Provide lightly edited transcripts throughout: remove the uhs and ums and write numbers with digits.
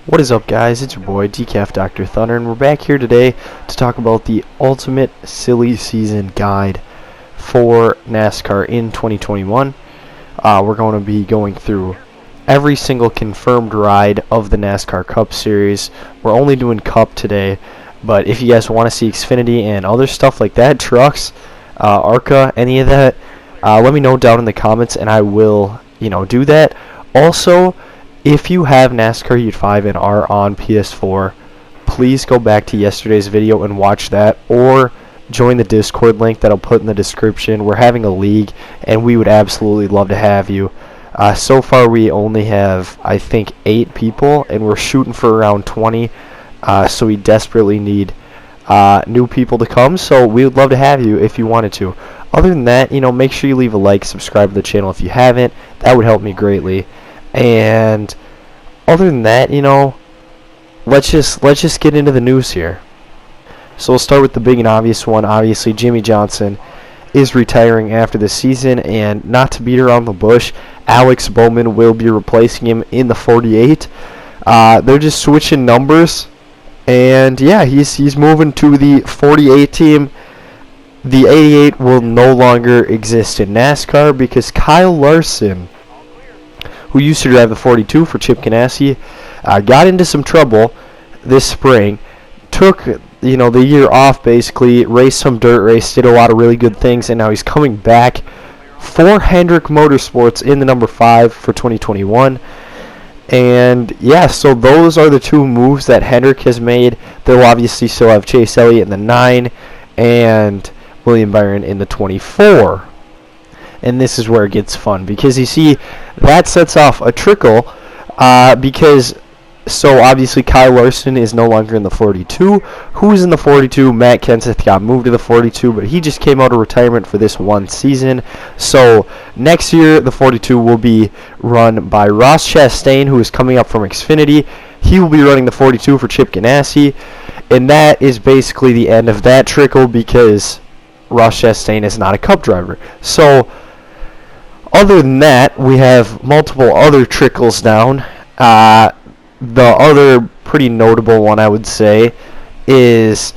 What is up, guys? It's your boy Decaf Dr. Thunder, and we're back here today to talk about the ultimate silly season guide for NASCAR in 2021. We're going to be going through every single confirmed ride of the NASCAR Cup Series. We're only doing Cup today, but if you guys want to see Xfinity and other stuff like that, trucks, ARCA, any of that, let me know down in the comments, and I will, do that. Also, if you have NASCAR Heat 5 and are on PS4, please go back to yesterday's video and watch that, or join the Discord link that I'll put in the description. We're having a league, and we would absolutely love to have you. So far, we only have, I think, 8 people, and we're shooting for around 20, so we desperately need new people to come, so we would love to have you if you wanted to. Other than that, make sure you leave a like, subscribe to the channel if you haven't. That would help me greatly. And other than that, let's just get into the news here. So we'll start with the big and obvious one. Obviously, Jimmie Johnson is retiring after the season, and not to beat around the bush, Alex Bowman will be replacing him in the 48. They're just switching numbers, and yeah, he's moving to the 48 team. The 88 will no longer exist in NASCAR because Kyle Larson, who used to drive the 42 for Chip Ganassi, got into some trouble this spring, took the year off basically, raced some dirt race, did a lot of really good things, and now he's coming back for Hendrick Motorsports in the number 5 for 2021. And yeah, so those are the two moves that Hendrick has made. They'll obviously still have Chase Elliott in the 9 and William Byron in the 24. And this is where it gets fun, because you see that sets off a trickle, because so obviously Kyle Larson is no longer in the 42. Who's in the 42? Matt Kenseth got moved to the 42, but he just came out of retirement for this one season. So next year the 42 will be run by Ross Chastain, who is coming up from Xfinity. He will be running the 42 for Chip Ganassi, and that is basically the end of that trickle, because Ross Chastain is not a Cup driver. So other than that, we have multiple other trickles down. The other pretty notable one, I would say, is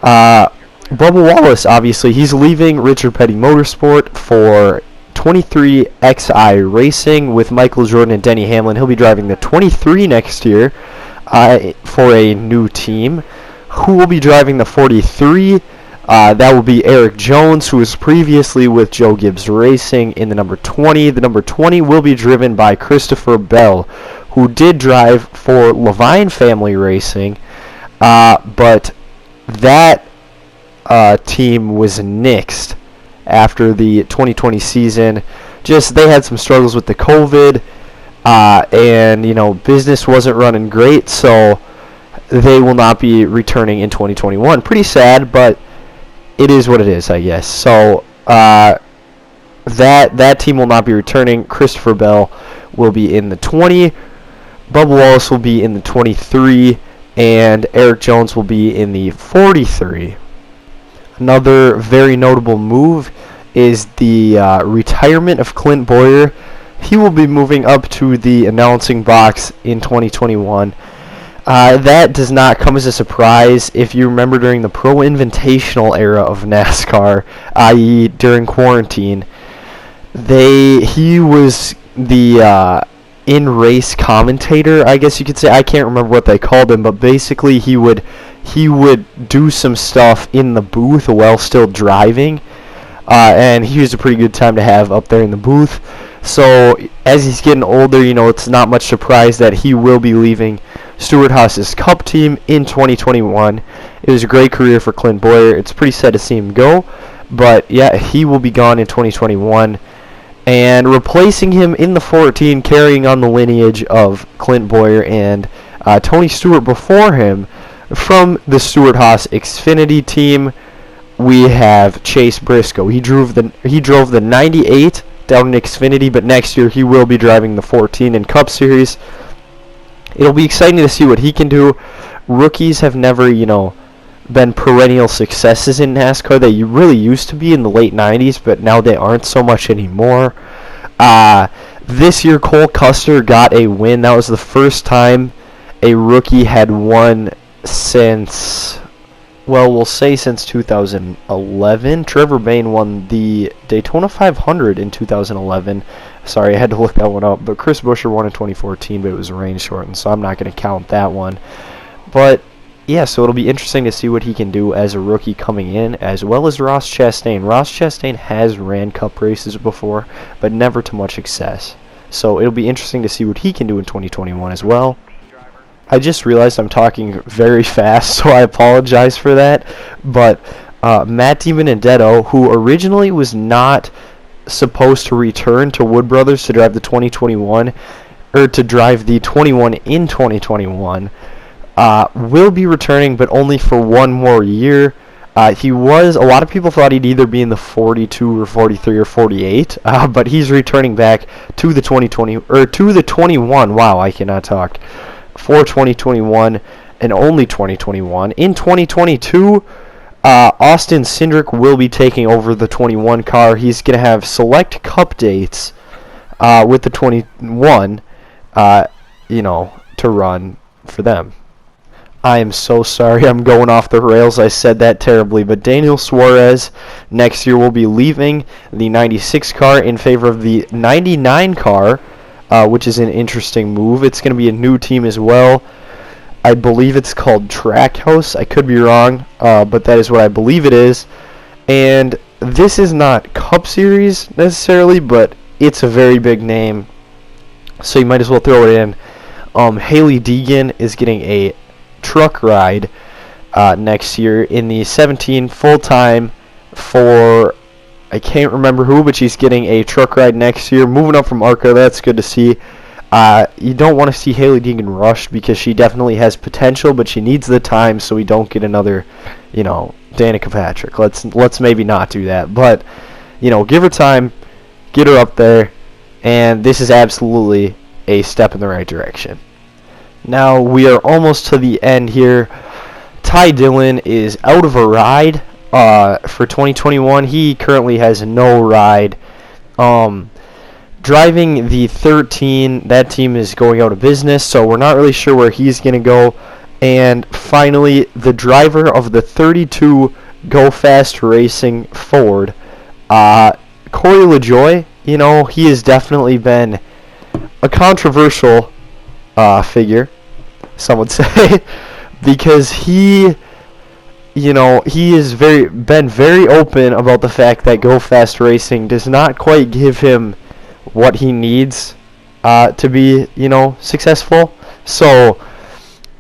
Bubba Wallace. Obviously, he's leaving Richard Petty Motorsport for 23XI Racing with Michael Jordan and Denny Hamlin. He'll be driving the 23 next year for a new team. Who will be driving the 43? That will be Eric Jones, who was previously with Joe Gibbs Racing in the number 20. The number 20 will be driven by Christopher Bell, who did drive for Levine Family Racing, but that team was nixed after the 2020 season. Just they had some struggles with the COVID, and business wasn't running great, so they will not be returning in 2021. Pretty sad, but it is what it is, I guess. So that team will not be returning. Christopher Bell will be in the 20. Bubba Wallace will be in the 23, and Eric Jones will be in the 43. Another very notable move is the retirement of Clint Bowyer. He will be moving up to the announcing box in 2021. That does not come as a surprise. If you remember, during the Pro Invitational era of NASCAR, i.e. during quarantine, he was the in-race commentator, I guess you could say. I can't remember what they called him, but basically he would do some stuff in the booth while still driving, and he was a pretty good time to have up there in the booth. So as he's getting older, it's not much surprise that he will be leaving Stewart-Haas's Cup team in 2021. It was a great career for Clint Bowyer. It's pretty sad to see him go, but yeah, he will be gone in 2021. And replacing him in the 14, carrying on the lineage of Clint Bowyer and Tony Stewart before him, from the Stewart-Haas Xfinity team, we have Chase Briscoe. He drove the 98 down in Xfinity, but next year he will be driving the 14 in Cup Series. It'll be exciting to see what he can do. Rookies have never, been perennial successes in NASCAR. They really used to be in the late 90s, but now they aren't so much anymore. This year, Cole Custer got a win. That was the first time a rookie had won since, well, we'll say since 2011. Trevor Bayne won the Daytona 500 in 2011. Sorry, I had to look that one up. But Chris Buescher won in 2014, but it was rain shortened, so I'm not going to count that one. But yeah, so it'll be interesting to see what he can do as a rookie coming in, as well as Ross Chastain. Ross Chastain has ran Cup races before, but never to much success. So it'll be interesting to see what he can do in 2021 as well. I just realized I'm talking very fast, so I apologize for that. But Matt DiBenedetto, who originally was not supposed to return to Wood Brothers to drive the 2021, or to drive the 21 in 2021, will be returning, but only for one more year. A lot of people thought he'd either be in the 42 or 43 or 48, but he's returning back to the 2020 or to the 21. Wow, I cannot talk. For 2021 and only 2021. In 2022, Austin Cindric will be taking over the 21 car. He's going to have select Cup dates with the 21, to run for them. I am so sorry I'm going off the rails. I said that terribly. But Daniel Suarez next year will be leaving the 96 car in favor of the 99 car, which is an interesting move. It's going to be a new team as well. I believe it's called Trackhouse. I could be wrong, but that is what I believe it is. And this is not Cup Series necessarily, but it's a very big name, so you might as well throw it in. Haley Deegan is getting a truck ride next year in the 17 full-time for, I can't remember who, but she's getting a truck ride next year. Moving up from ARCA, that's good to see. You don't want to see Haley Deegan rushed because she definitely has potential, but she needs the time so we don't get another, Danica Patrick. Let's maybe not do that. But, give her time, get her up there, and this is absolutely a step in the right direction. Now we are almost to the end here. Ty Dillon is out of a ride for 2021. He currently has no ride. Driving the 13, that team is going out of business, so we're not really sure where he's going to go. And finally, the driver of the 32 Go Fast Racing Ford, Corey LaJoie, he has definitely been a controversial figure, some would say, because he has been very open about the fact that Go Fast Racing does not quite give him what he needs to be, successful. So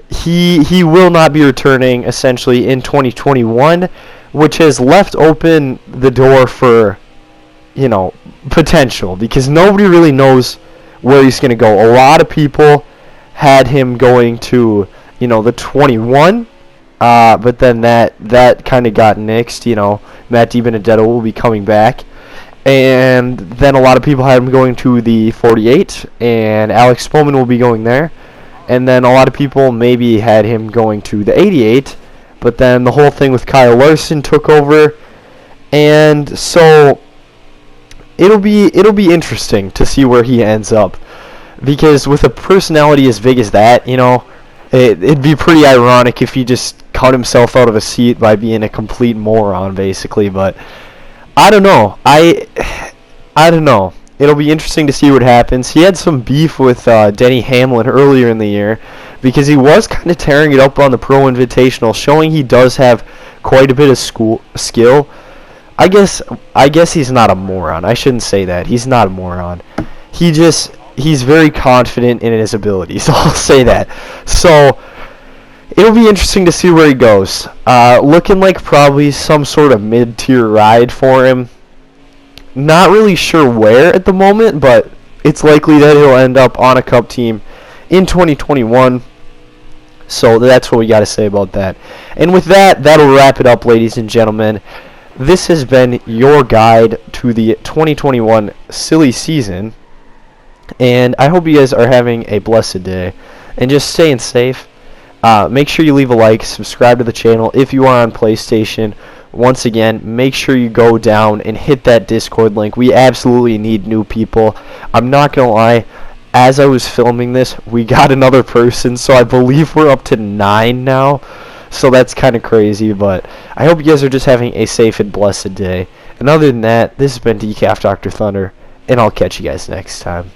he will not be returning essentially in 2021, which has left open the door for, potential, because nobody really knows where he's going to go. A lot of people had him going to, the 21, but then that kind of got nixed. Matt DiBenedetto will be coming back. And then a lot of people had him going to the 48, and Alex Spolman will be going there. And then a lot of people maybe had him going to the 88, but then the whole thing with Kyle Larson took over. And so it'll be interesting to see where he ends up, because with a personality as big as that, it'd be pretty ironic if he just cut himself out of a seat by being a complete moron, basically. But I don't know. I don't know. It'll be interesting to see what happens. He had some beef with Denny Hamlin earlier in the year because he was kind of tearing it up on the Pro Invitational, showing he does have quite a bit of skill. I guess he's not a moron. I shouldn't say that. He's not a moron. He's very confident in his abilities. I'll say that. So it'll be interesting to see where he goes. Looking like probably some sort of mid-tier ride for him. Not really sure where at the moment, but it's likely that he'll end up on a Cup team in 2021. So that's what we got to say about that. And with that, that'll wrap it up, ladies and gentlemen. This has been your guide to the 2021 silly season. And I hope you guys are having a blessed day. And just staying safe. Make sure you leave a like, subscribe to the channel if you are on PlayStation. Once again, make sure you go down and hit that Discord link. We absolutely need new people. I'm not going to lie, as I was filming this, we got another person, so I believe we're up to 9 now. So that's kind of crazy, but I hope you guys are just having a safe and blessed day. And other than that, this has been Decaf Dr. Thunder, and I'll catch you guys next time.